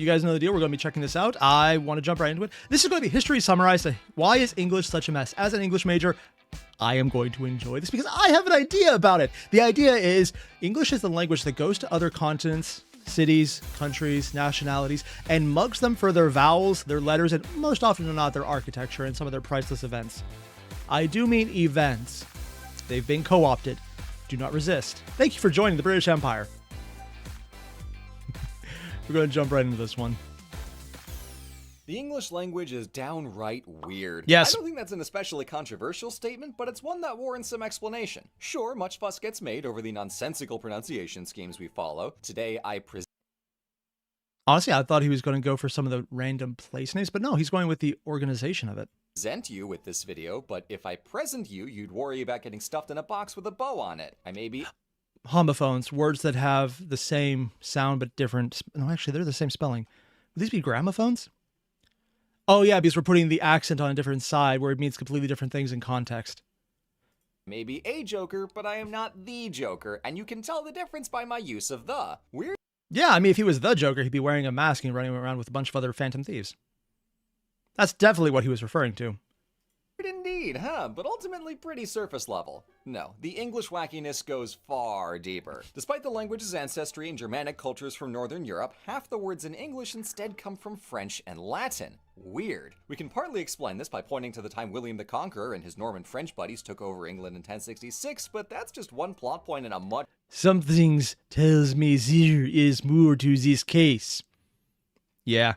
You guys know the deal. We're going to be checking this out. I want to jump right into it. This is going to be history summarized. Why is English such a mess? As an English major, I am going to enjoy this because I have an idea about it. The idea is English is the language that goes to other continents, cities, countries, nationalities, and mugs them for their vowels, their letters, and most often than not, their architecture and some of their priceless events. I do mean events. They've been co-opted. Do not resist. Thank you for joining the British Empire. We're going to jump right into this one. The English language is downright weird. Yes. I don't think that's an especially controversial statement, but it's one that warrants some explanation. Sure, much fuss gets made over the nonsensical pronunciation schemes we follow. Today, I Honestly, I thought he was going to go for some of the random place names, but no, he's going with the organization of it. present you with this video, but if I present you, you'd worry about getting stuffed in a box with a bow on it. I may be... Homophones, words that have the same sound but different... No, actually, they're the same spelling. Would these be gramophones? Oh, yeah, because we're putting the accent on a different side where it means completely different things in context. Maybe a Joker, but I am not the Joker, and you can tell the difference by my use of the. Weird. Yeah, I mean, if he was the Joker, he'd be wearing a mask and running around with a bunch of other Phantom Thieves. That's definitely what he was referring to. Indeed, huh? But ultimately pretty surface level. No, the English wackiness goes far deeper. Despite the language's ancestry in Germanic cultures from Northern Europe, half the words in English instead come from French and Latin. Weird. We can partly explain this by pointing to the time William the Conqueror and his Norman French buddies took over England in 1066, but that's just one plot point in a much... Something tells me there is more to this case. Yeah.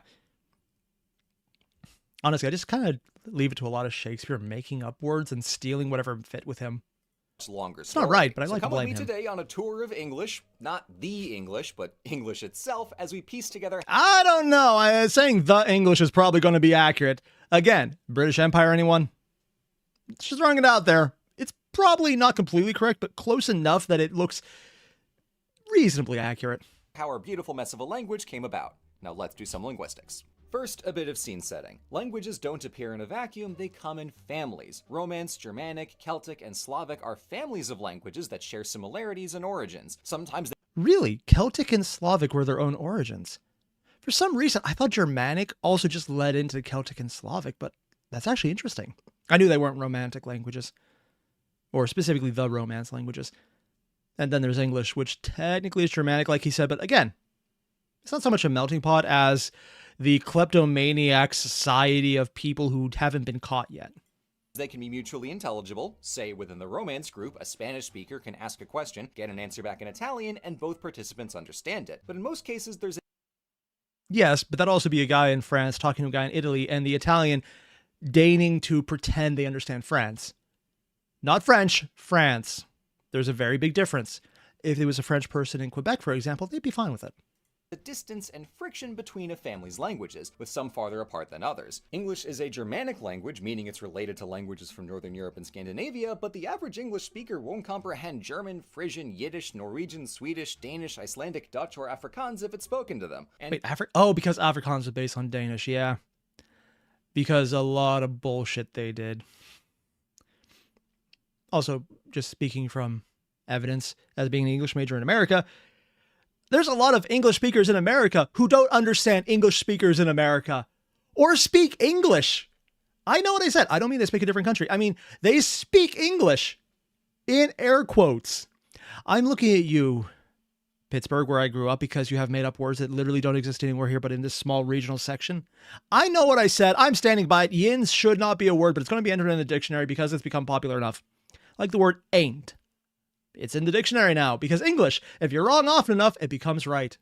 Honestly, I just kind of leave it to a lot of Shakespeare making up words and stealing whatever fit with him. Longer it's not right, but I like to blame him. Come with me today on a tour of English, not the English, but English itself, as we piece together... I don't know. Saying the English is probably going to be accurate. Again, British Empire, anyone? Just throwing it out there. It's probably not completely correct, but close enough that it looks reasonably accurate. How our beautiful mess of a language came about. Now let's do some linguistics. First, a bit of scene setting. Languages don't appear in a vacuum, they come in families. Romance, Germanic, Celtic, and Slavic are families of languages that share similarities and origins. Sometimes they... Really? Celtic and Slavic were their own origins? For some reason, I thought Germanic also just led into Celtic and Slavic, but that's actually interesting. I knew they weren't Romantic languages, or specifically the Romance languages. And then there's English, which technically is Germanic, like he said, but again, it's not so much a melting pot as the kleptomaniac society of people who haven't been caught yet. They can be mutually intelligible. Say, within the Romance group, a Spanish speaker can ask a question, get an answer back in Italian, and both participants understand it. But in most cases, there's... Yes, but that'd also be a guy in France talking to a guy in Italy, and the Italian deigning to pretend they understand France. Not French, France. There's a very big difference. If it was a French person in Quebec, for example, they'd be fine with it. The distance and friction between a family's languages, with some farther apart than others. English is a Germanic language, meaning it's related to languages from Northern Europe and Scandinavia, but the average English speaker won't comprehend German, Frisian, Yiddish, Norwegian, Swedish, Danish, Icelandic, Dutch, or Afrikaans if it's spoken to them. And wait, because Afrikaans is based on Danish, yeah. Because a lot of bullshit they did. Also, just speaking from evidence as being an English major in America, there's a lot of English speakers in America who don't understand English speakers in America or speak English. I know what I said. I don't mean they speak a different country. I mean, they speak English in air quotes. I'm looking at you, Pittsburgh, where I grew up, because you have made up words that literally don't exist anywhere here, but in this small regional section. I know what I said. I'm standing by it. Yins should not be a word, but it's going to be entered in the dictionary because it's become popular enough. Like the word ain't. It's in the dictionary now, because English, if you're wrong often enough, it becomes right.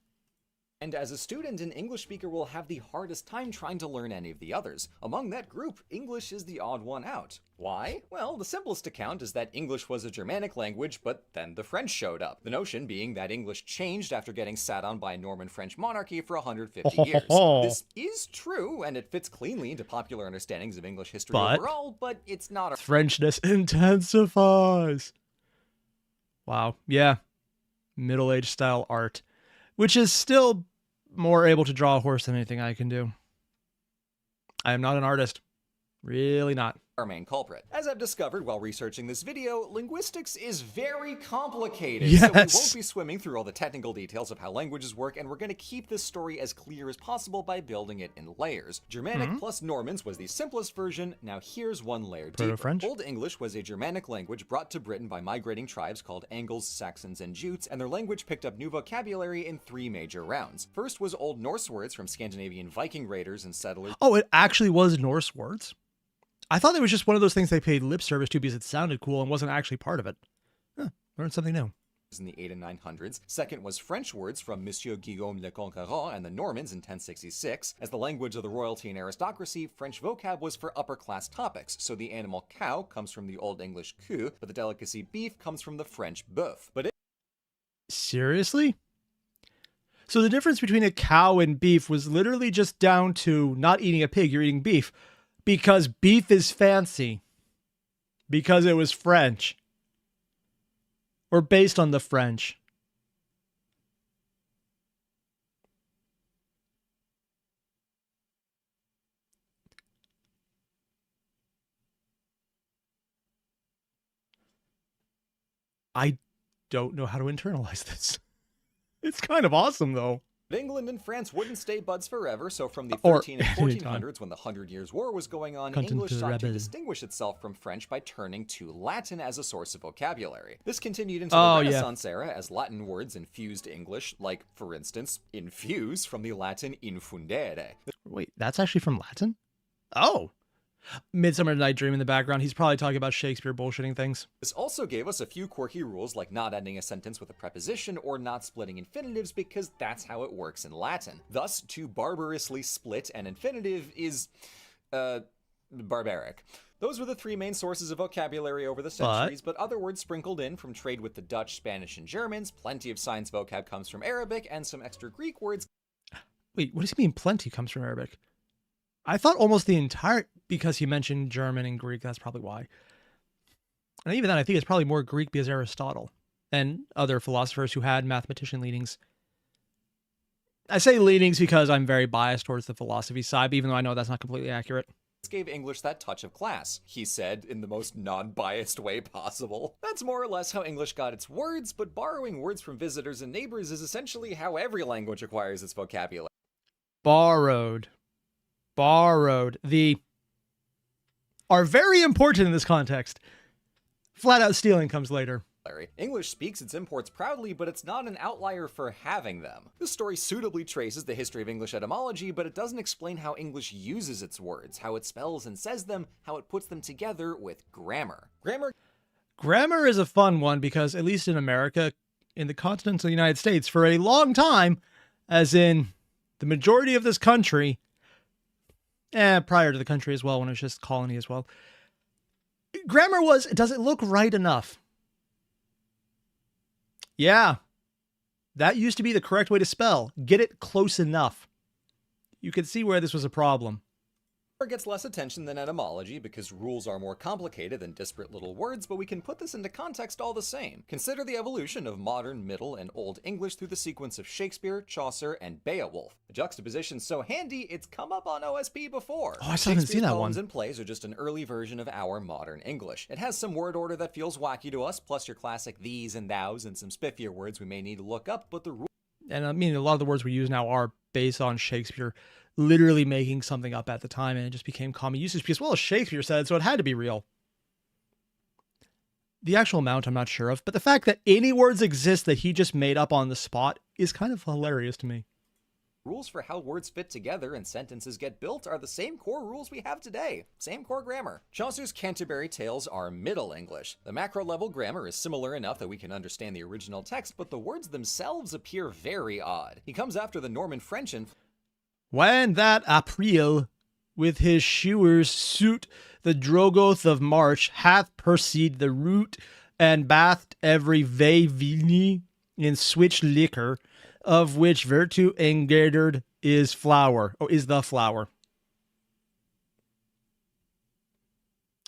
And as a student, an English speaker will have the hardest time trying to learn any of the others. Among that group, English is the odd one out. Why? Well, the simplest account is that English was a Germanic language, but then the French showed up. The notion being that English changed after getting sat on by a Norman French monarchy for 150 years. This is true, and it fits cleanly into popular understandings of English history overall, but it's not a... Frenchness intensifies. Wow, yeah. Middle-aged style art, which is still more able to draw a horse than anything I can do. I am not an artist. Really not. our main culprit. As I've discovered while researching this video, linguistics is very complicated, so we Yes. won't be swimming through all the technical details of how languages work, and we're going to keep this story as clear as possible by building it in layers. Germanic plus Normans was the simplest version. Now here's one layer deeper. Proto-French? Old English was a Germanic language brought to Britain by migrating tribes called Angles, Saxons, and Jutes, and their language picked up new vocabulary in 3 major rounds. First was Old Norse words from Scandinavian Viking raiders and settlers. Oh, it actually was Norse words? I thought it was just one of those things they paid lip service to because it sounded cool and wasn't actually part of it. Huh, learned something new. In the 8 and 900s. Second was French words from Monsieur Guillaume le Conquérant and the Normans in 1066. As the language of the royalty and aristocracy, French vocab was for upper class topics, so the animal cow comes from the Old English queue, but the delicacy beef comes from the French bœuf. But Seriously? So the difference between a cow and beef was literally just down to not eating a pig, you're eating beef. Because beef is fancy. Because it was French. Or based on the French. I don't know how to internalize this. It's kind of awesome, though. England and France wouldn't stay buds forever, so from the Or 13 and 1400s, when the Hundred Years' War was going on, English sought to rebel. distinguish itself from French by turning to Latin as a source of vocabulary. This continued into the Oh, yeah. Renaissance era as Latin words infused English, like, for instance, infuse from the Latin infundere. Wait, that's actually from Latin? Oh. Midsummer Night Dream in the background. He's probably talking about Shakespeare bullshitting things. This also gave us a few quirky rules like not ending a sentence with a preposition or not splitting infinitives because that's how it works in Latin. Thus, to barbarously split an infinitive is, barbaric. Those were the 3 main sources of vocabulary over the centuries, but other words sprinkled in from trade with the Dutch, Spanish, and Germans. Plenty of science vocab comes from Arabic, and some extra Greek words. Wait, what does he mean plenty comes from Arabic? I thought almost the entire... Because he mentioned German and Greek, that's probably why. And even then, I think it's probably more Greek because Aristotle and other philosophers who had mathematician leanings. I say leanings because I'm very biased towards the philosophy side, even though I know that's not completely accurate. Gave English that touch of class, he said in the most non-biased way possible. That's more or less how English got its words, but borrowing words from visitors and neighbors is essentially how every language acquires its vocabulary. Borrowed. Are very important in this context. Flat out stealing comes later. English speaks its imports proudly, but it's not an outlier for having them. This story suitably traces the history of English etymology, but it doesn't explain how English uses its words, how it spells and says them, how it puts them together with grammar. Grammar is a fun one because, at least in America, in the continental United States, for a long time, as in the majority of this country, prior to the country as well, when it was just colony as well, grammar was, does it look right enough? Yeah. That used to be the correct way to spell. Get it close enough. You could see where this was a problem. Gets less attention than etymology because rules are more complicated than disparate little words, but we can put this into context all the same. Consider the evolution of modern, Middle, and Old English through the sequence of Shakespeare, Chaucer, and Beowulf. The juxtaposition's so handy, it's come up on OSP before. Oh, I still haven't seen that one. Poems and plays are just an early version of our modern English. It has some word order that feels wacky to us, plus your classic these and thous and some spiffier words we may need to look up, but the rules... And I mean, a lot of the words we use now are based on Shakespeare literally making something up at the time, and it just became common usage because, well, Shakespeare said, so it had to be real. The actual amount I'm not sure of, but the fact that any words exist that he just made up on the spot is kind of hilarious to me. Rules for how words fit together and sentences get built are the same core rules we have today. Same core grammar. Chaucer's Canterbury Tales are Middle English. The macro-level grammar is similar enough that we can understand the original text, but the words themselves appear very odd. He comes after the Norman French and... When that April, with his shewers suit the Drogoth of March, hath perceived the root, and bathed every vey vini in switch liquor, of which virtue engendered is flour. Oh, is the flour.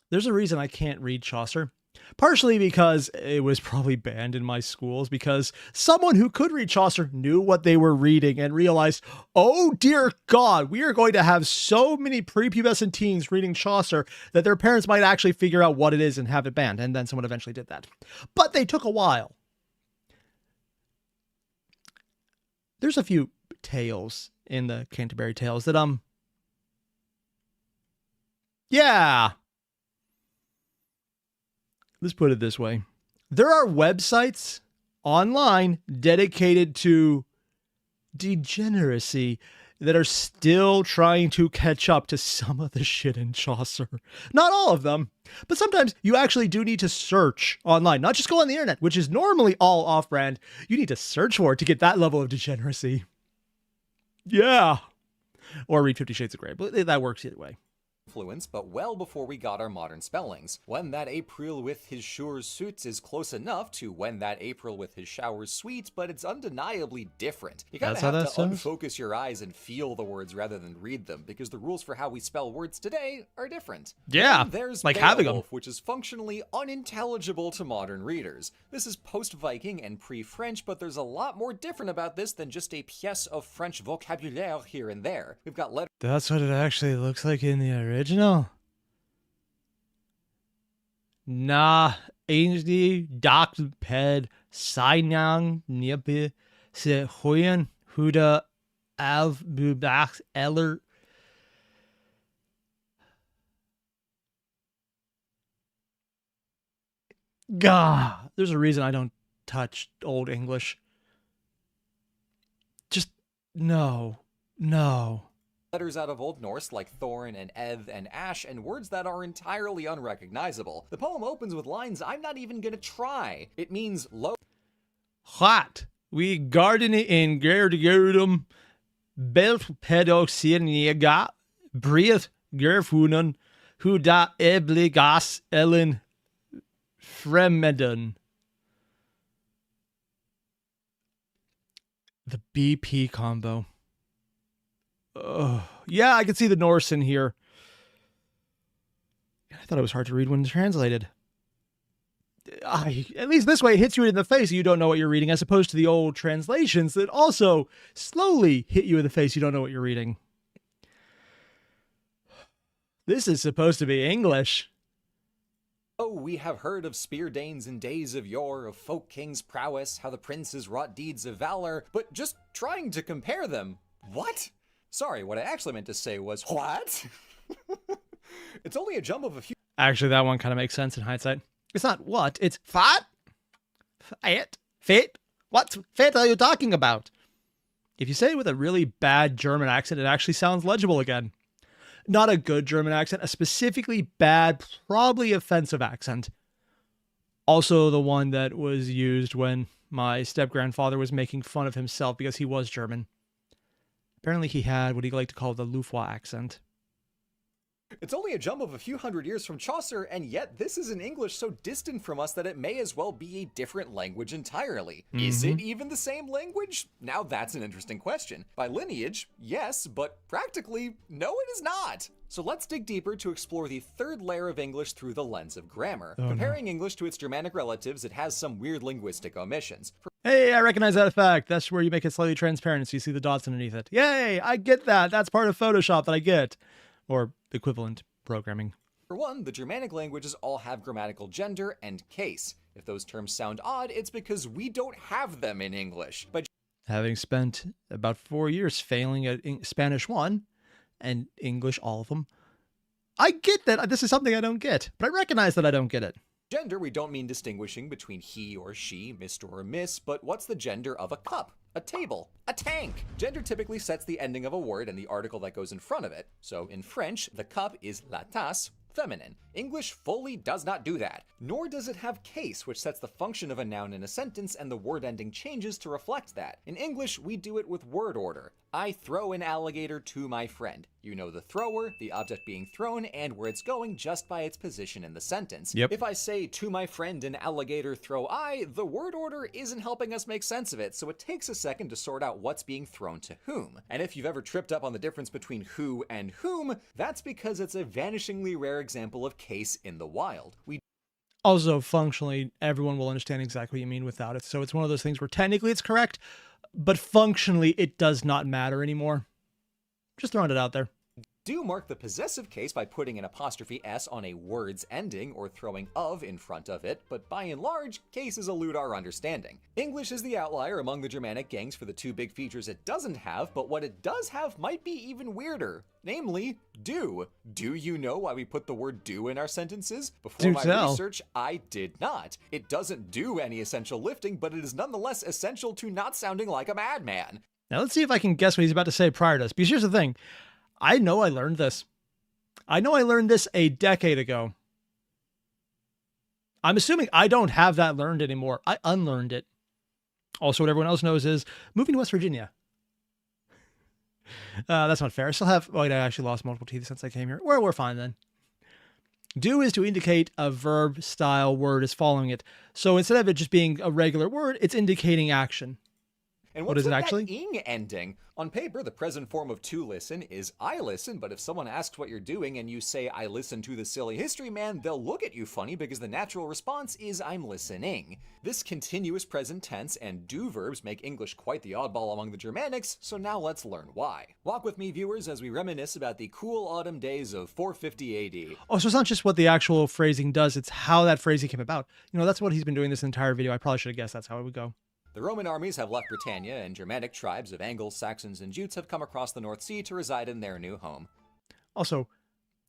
There's a reason I can't read Chaucer. Partially because it was probably banned in my schools, because someone who could read Chaucer knew what they were reading and realized, oh dear God, we are going to have so many prepubescent teens reading Chaucer that their parents might actually figure out what it is and have it banned. And then someone eventually did that. But they took a while. There's a few tales in the Canterbury Tales that, yeah. Let's put it this way. There are websites online dedicated to degeneracy that are still trying to catch up to some of the shit in Chaucer. Not all of them, but sometimes you actually do need to search online, not just go on the internet, which is normally all off-brand. You need to search for it to get that level of degeneracy. Yeah. Or read 50 Shades of Grey, but that works either way. Influence, but well before we got our modern spellings. When that April with his showers suits is close enough to when that April with his showers sweet, but it's undeniably different. You kind of have to unfocus your eyes and feel the words rather than read them, because the rules for how we spell words today are different. Yeah, and there's like having them, which is functionally unintelligible to modern readers. This is post-Viking and pre-French, but there's a lot more different about this than just a pièce of French vocabulaire here and there. We've got letters. That's what it actually looks like in the original. Na Ainsley Doc Ped Sinang Niepe Se Hoyen Huda Alv Bubach Eller. Gah, there's a reason I don't touch Old English. Just no. Letters out of Old Norse like thorn and eth and ash, and words that are entirely unrecognizable. The poem opens with lines I'm not even gonna try. It means low. Hot. We garden in Gerdum Belt Pedociniga Breath Gerfunen Huda Ebligas Ellen Fremeden. The BP combo. Yeah, I can see the Norse in here. I thought it was hard to read when translated. At least this way it hits you in the face you don't know what you're reading, as opposed to the old translations that also slowly hit you in the face you don't know what you're reading. This is supposed to be English. Oh, we have heard of spear Danes in days of yore, of folk kings' prowess, how the princes wrought deeds of valor, but just trying to compare them. What? Sorry, what I actually meant to say was, what? It's only a jump of a few. Actually, that one kind of makes sense in hindsight. It's not what, it's fat. Fit? What fit are you talking about? If you say it with a really bad German accent, it actually sounds legible again. Not a good German accent, a specifically bad, probably offensive accent. Also the one that was used when my step-grandfather was making fun of himself because he was German. Apparently he had what he liked to call the Luftwaffe accent. It's only a jump of a few hundred years from Chaucer, and yet this is an English so distant from us that it may as well be a different language entirely. Is it even the same language? Now that's an interesting question. By lineage, yes, but practically, no it is not. So let's dig deeper to explore the third layer of English through the lens of grammar. Comparing English to its Germanic relatives, it has some weird linguistic omissions. Hey, I recognize that effect. That's where you make it slightly transparent so you see the dots underneath it. Yay, I get that. That's part of Photoshop that I get. Or equivalent programming. For one, the Germanic languages all have grammatical gender and case. If those terms sound odd, it's because we don't have them in English. But having spent about 4 years failing at Spanish 1 and English, all of them, I get that this is something I don't get, but I recognize that I don't get it. Gender, we don't mean distinguishing between he or she, Mr. or Miss, but what's the gender of a cup, a table, a tank? Gender typically sets the ending of a word and the article that goes in front of it. So in French, the cup is la tasse, feminine. English fully does not do that, nor does it have case, which sets the function of a noun in a sentence and the word ending changes to reflect that. In English, we do it with word order. I throw an alligator to my friend. You know the thrower, the object being thrown, and where it's going just by its position in the sentence. Yep. If I say, to my friend an alligator throw I, the word order isn't helping us make sense of it, so it takes a second to sort out what's being thrown to whom. And if you've ever tripped up on the difference between who and whom, that's because it's a vanishingly rare example of case in the wild. Also, functionally, everyone will understand exactly what you mean without it. So it's one of those things where technically it's correct, but functionally it does not matter anymore. Just throwing it out there. Do mark the possessive case by putting an apostrophe s on a word's ending or throwing of in front of it, but by and large, cases elude our understanding. English is the outlier among the Germanic gangs for the two big features it doesn't have, but what it does have might be even weirder. Namely, do. Do you know why we put the word do in our sentences? Before my research, I did not. It doesn't do any essential lifting, but it is nonetheless essential to not sounding like a madman. Now let's see if I can guess what he's about to say prior to this, because here's the thing. I know I learned this. I know I learned this a decade ago. I'm assuming I don't have that learned anymore. I unlearned it. Also, what everyone else knows is moving to West Virginia. That's not fair. I still have... I actually lost multiple teeth since I came here. We're fine then. Do is to indicate a verb-style word is following it. So instead of it just being a regular word, it's indicating action. And what is it actually? That ing ending? On paper, the present form of to listen is I listen, but if someone asks what you're doing and you say I listen to the silly history man, they'll look at you funny because the natural response is I'm listening. This continuous present tense and do verbs make English quite the oddball among the Germanics, so now let's learn why. Walk with me, viewers, as we reminisce about the cool autumn days of 450 AD. Oh, so it's not just what the actual phrasing does, it's how that phrasing came about. You know, that's what he's been doing this entire video. I probably should have guessed that's how it would go. The Roman armies have left Britannia, and Germanic tribes of Angles, Saxons, and Jutes have come across the North Sea to reside in their new home. Also,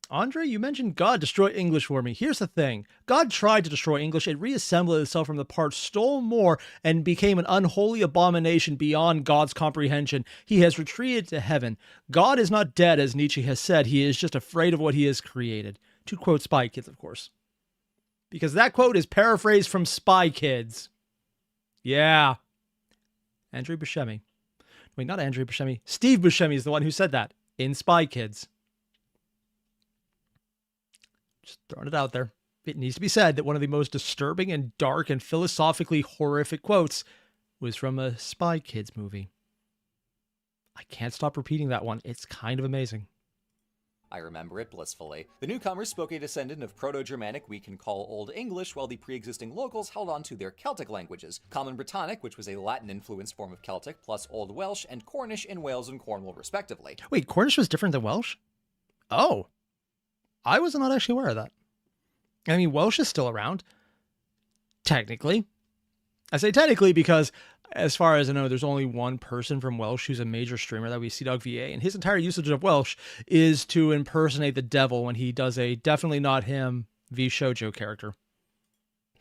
Andre, you mentioned God destroyed English for me. Here's the thing. God tried to destroy English. It reassembled itself from the parts, stole more, and became an unholy abomination beyond God's comprehension. He has retreated to heaven. God is not dead, as Nietzsche has said. He is just afraid of what he has created. To quote Spy Kids, of course. Because that quote is paraphrased from Spy Kids. Yeah. Andrew Buscemi. Wait, not Andrew Buscemi. Steve Buscemi is the one who said that in Spy Kids. Just throwing it out there. It needs to be said that one of the most disturbing and dark and philosophically horrific quotes was from a Spy Kids movie. I can't stop repeating that one. It's kind of amazing. I remember it blissfully. The newcomers spoke a descendant of Proto-Germanic we can call Old English, while the pre-existing locals held on to their Celtic languages, Common Brittonic, which was a Latin-influenced form of Celtic, plus Old Welsh, and Cornish in Wales and Cornwall, respectively. Wait, Cornish was different than Welsh? Oh. I was not actually aware of that. I mean, Welsh is still around. Technically. I say technically because, as far as I know, there's only one person from Welsh who's a major streamer, that we see Dog VA, and his entire usage of Welsh is to impersonate the devil when he does a definitely not him V Shoujo character.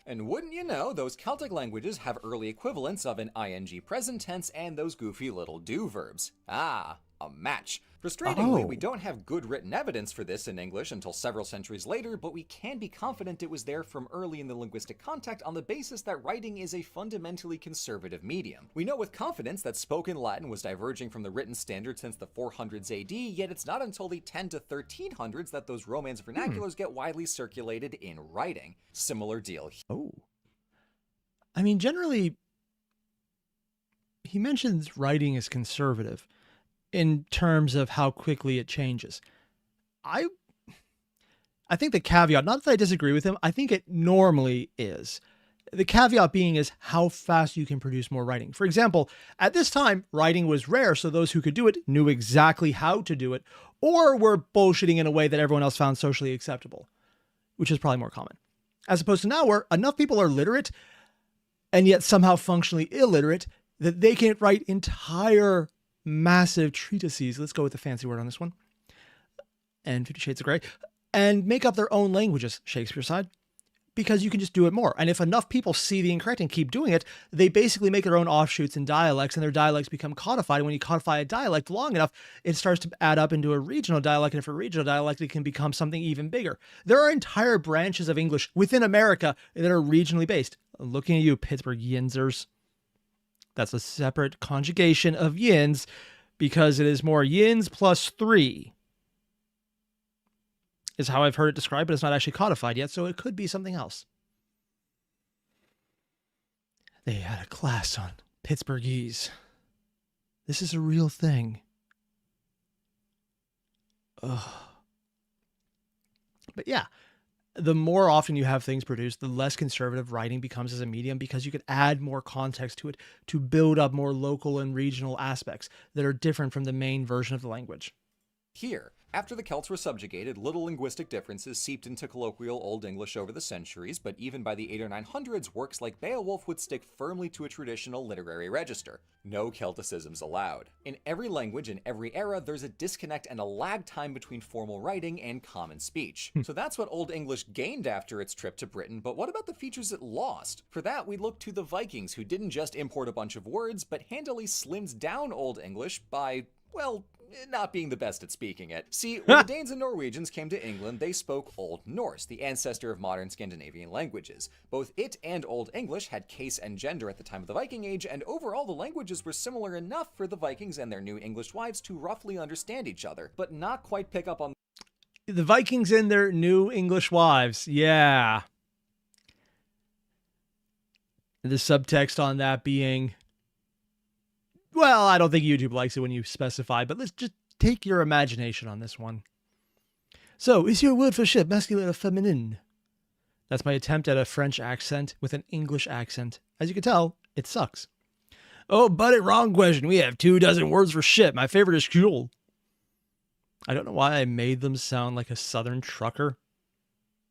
And wouldn't you know, those Celtic languages have early equivalents of an ing present tense and those goofy little do verbs. Ah, a match. Frustratingly, we don't have good written evidence for this in English until several centuries later, but we can be confident it was there from early in the linguistic contact on the basis that writing is a fundamentally conservative medium. We know with confidence that spoken Latin was diverging from the written standard since the 400s AD, yet it's not until the 10 to 1300s that those Romance vernaculars get widely circulated in writing. Similar deal. Oh. I mean, generally, he mentions writing is conservative in terms of how quickly it changes. I think the caveat, not that I disagree with him, I think it normally is. The caveat being is how fast you can produce more writing. For example, at this time, writing was rare, so those who could do it knew exactly how to do it, or were bullshitting in a way that everyone else found socially acceptable, which is probably more common. As opposed to now, where enough people are literate, and yet somehow functionally illiterate, that they can write entire massive treatises, let's go with the fancy word on this one, and 50 Shades of Grey, and make up their own languages, Shakespeare side, because you can just do it more. And if enough people see the incorrect and keep doing it, they basically make their own offshoots and dialects, and their dialects become codified. And when you codify a dialect long enough, it starts to add up into a regional dialect, and for a regional dialect, it can become something even bigger. There are entire branches of English within America that are regionally based. Looking at you, Pittsburgh Yinzers. That's a separate conjugation of yins because it is more yins plus 3 is how I've heard it described, but it's not actually codified yet, so it could be something else. They had a class on Pittsburghese. This is a real thing. Ugh. But yeah, the more often you have things produced, the less conservative writing becomes as a medium, because you could add more context to it to build up more local and regional aspects that are different from the main version of the language. Here, after the Celts were subjugated, little linguistic differences seeped into colloquial Old English over the centuries, but even by the 800s or 900s, works like Beowulf would stick firmly to a traditional literary register. No Celticisms allowed. In every language, in every era, there's a disconnect and a lag time between formal writing and common speech. So that's what Old English gained after its trip to Britain, but what about the features it lost? For that, we look to the Vikings, who didn't just import a bunch of words, but handily slimmed down Old English by, well, not being the best at speaking it. See, when the Danes and Norwegians came to England, they spoke Old Norse, the ancestor of modern Scandinavian languages. Both it and Old English had case and gender at the time of the Viking Age, and overall the languages were similar enough for the Vikings and their new English wives to roughly understand each other, but not quite pick up on The Vikings and their new English wives. Yeah. The subtext on that being, well, I don't think YouTube likes it when you specify, but let's just take your imagination on this one. So, is your word for ship masculine or feminine? That's my attempt at a French accent with an English accent. As you can tell, it sucks. Oh, buddy, wrong question. We have 24 words for ship. My favorite is cool. I don't know why I made them sound like a Southern trucker.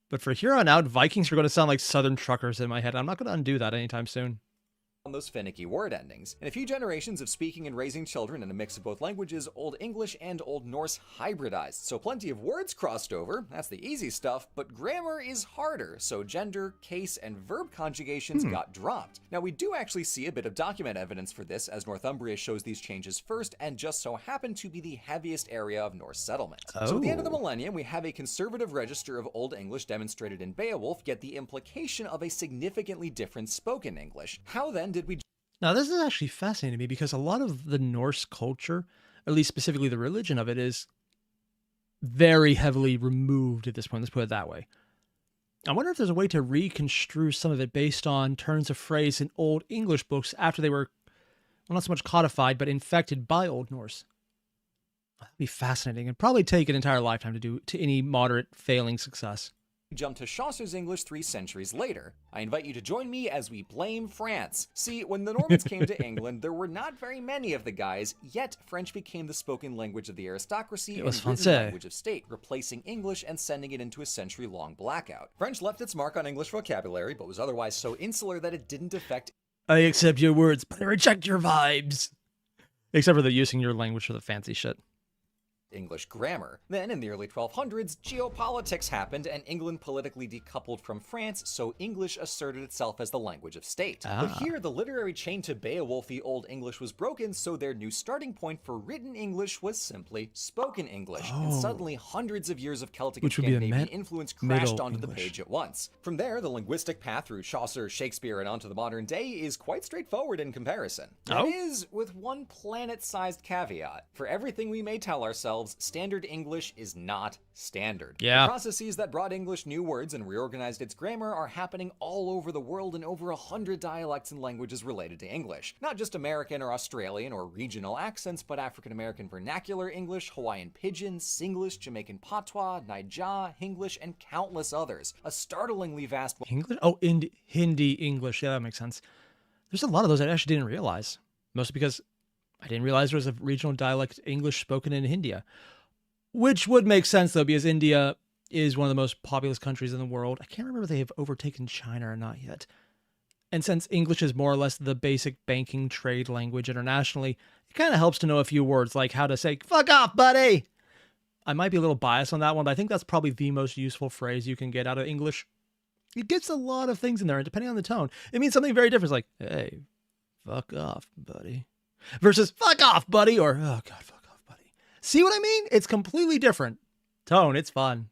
But for here on out, Vikings are going to sound like Southern truckers in my head. I'm not going to undo that anytime soon. those finicky word endings. In a few generations of speaking and raising children in a mix of both languages, Old English and Old Norse hybridized, so plenty of words crossed over, that's the easy stuff, but grammar is harder, so gender, case, and verb conjugations got dropped. Now we do actually see a bit of document evidence for this, as Northumbria shows these changes first, and just so happened to be the heaviest area of Norse settlement. So at the end of the millennium, we have a conservative register of Old English demonstrated in Beowulf, yet the implication of a significantly different spoken English. How then did we... Now, this is actually fascinating to me because a lot of the Norse culture, at least specifically the religion of it, is very heavily removed at this point. Let's put it that way. I wonder if there's a way to reconstrue some of it based on turns of phrase in Old English books after they were, well, not so much codified, but infected by Old Norse. That'd be fascinating and probably take an entire lifetime to do to any moderate failing success. Jump to Chaucer's English 3 centuries later. I invite you to join me as we blame France. See, when the Normans came to England, there were not very many of the guys, yet French became the spoken language of the aristocracy and written language of state, replacing English and sending it into a century-long blackout. French left its mark on English vocabulary, but was otherwise so insular that it didn't affect... I accept your words, but I reject your vibes. Except for the using your language for the fancy shit. English grammar. Then, in the early 1200s, geopolitics happened and England politically decoupled from France, so English asserted itself as the language of state. But here, the literary chain to Beowulfy Old English was broken, so their new starting point for written English was simply spoken English. And suddenly, hundreds of years of Celtic and Scandinavian influence crashed onto the page at once. From there, the linguistic path through Chaucer, Shakespeare, and onto the modern day is quite straightforward in comparison. That is, with one planet-sized caveat. For everything we may tell ourselves, standard English is not standard. The processes that brought English new words and reorganized its grammar are happening all over the world in over 100 dialects and languages related to English. Not just American or Australian or regional accents, but African-American vernacular English, Hawaiian Pidgin, Singlish, Jamaican Patois, Naija, Hinglish, and countless others. A startlingly vast... English? Oh, Hindi English. Yeah, that makes sense. There's a lot of those I actually didn't realize. Mostly because I didn't realize there was a regional dialect English spoken in India, which would make sense though, because India is one of the most populous countries in the world. I can't remember if they have overtaken China or not yet. And since English is more or less the basic banking trade language internationally, it kind of helps to know a few words like how to say, "Fuck off, buddy." I might be a little biased on that one, but I think that's probably the most useful phrase you can get out of English. It gets a lot of things in there, and depending on the tone, it means something very different. It's like, "Hey, fuck off, buddy." Versus "fuck off, buddy," or "oh god, fuck off, buddy." See what I mean? It's completely different tone. It's fun.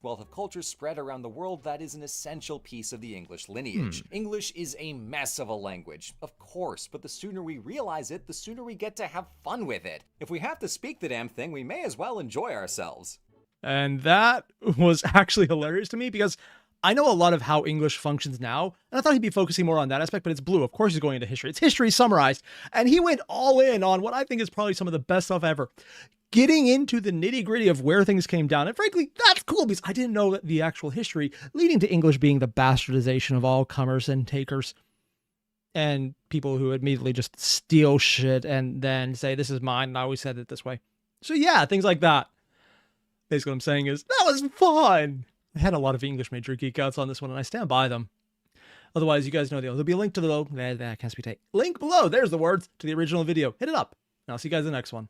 Wealth of culture spread around the world, that is an essential piece of the English lineage. English is a mess of a language, of course, but the sooner we realize it, the sooner we get to have fun with it. If we have to speak the damn thing, we may as well enjoy ourselves. And that was actually hilarious to me because I know a lot of how English functions now, and I thought he'd be focusing more on that aspect, but it's Blue. Of course he's going into history. It's history summarized, and he went all in on what I think is probably some of the best stuff ever. getting into the nitty gritty of where things came down. And frankly, that's cool because I didn't know that the actual history leading to English being the bastardization of all comers and takers and people who immediately just steal shit and then say, this is mine, and I always said it this way. So yeah, things like that. Basically what I'm saying is, that was fun. I had a lot of English major geek outs on this one, and I stand by them. Otherwise, you guys know there'll be a link to the link below. There's the words to the original video. Hit it up. And I'll see you guys in the next one.